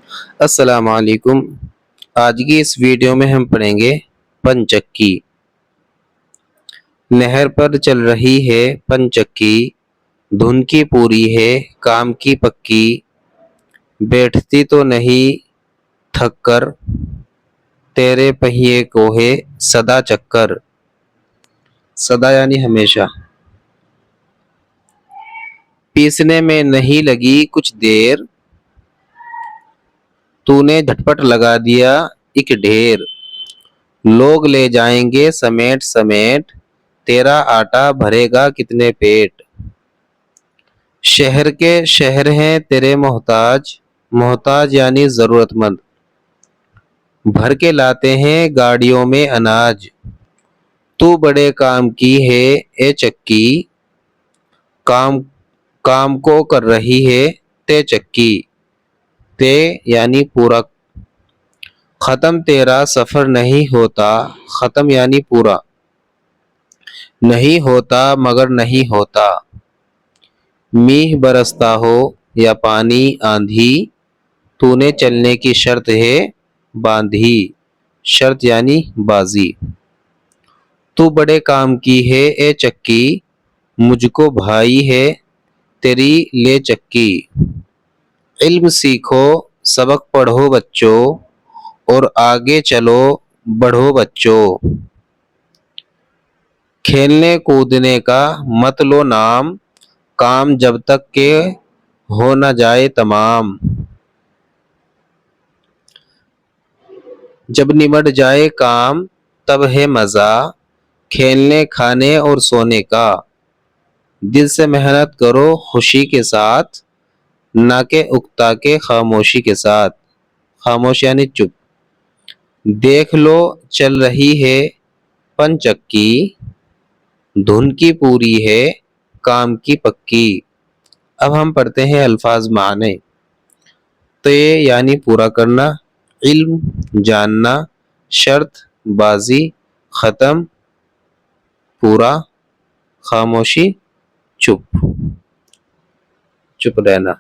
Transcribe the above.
السلام علیکم۔ آج کی اس ویڈیو میں ہم پڑھیں گے پنچکی۔ نہر پر چل رہی ہے پنچکی، دھن کی پوری ہے کام کی پکی، بیٹھتی تو نہیں تھک کر، تیرے پہیے کو ہے سدا چکر۔ سدا یعنی ہمیشہ۔ پیسنے میں نہیں لگی کچھ دیر، تو نے جھٹپٹ لگا دیا ایک ڈھیر۔ لوگ لے جائیں گے سمیٹ سمیٹ، تیرا آٹا بھرے گا کتنے پیٹ۔ شہر کے شہر ہیں تیرے محتاج، محتاج یعنی ضرورت مند، بھر کے لاتے ہیں گاڑیوں میں اناج۔ تو بڑے کام کی ہے اے چکی، کام کو کر رہی ہے تے چکی۔ تے یعنی پورا۔ ختم تیرا سفر نہیں ہوتا، ختم یعنی پورا، نہیں ہوتا مگر نہیں ہوتا۔ میہ برستا ہو یا پانی آندھی، تو نے چلنے کی شرط ہے باندھی۔ شرط یعنی بازی۔ تو بڑے کام کی ہے اے چکی، مجھ کو بھائی ہے تیری لے چکی۔ علم سیکھو سبق پڑھو بچوں، اور آگے چلو بڑھو بچوں۔ کھیلنے کودنے کا مت لو نام، کام جب تک کہ ہو نہ جائے تمام۔ جب نمٹ جائے کام تب ہے مزہ، کھیلنے کھانے اور سونے کا۔ دل سے محنت کرو خوشی کے ساتھ، نہ کہ اکتا کے خاموشی کے ساتھ۔ خاموش یعنی چپ۔ دیکھ لو چل رہی ہے پنچکی، دھن کی پوری ہے کام کی پکی۔ اب ہم پڑھتے ہیں الفاظ معنی۔ تے یعنی پورا کرنا، علم جاننا، شرط بازی، ختم پورا، خاموشی چپ، چپ رہنا۔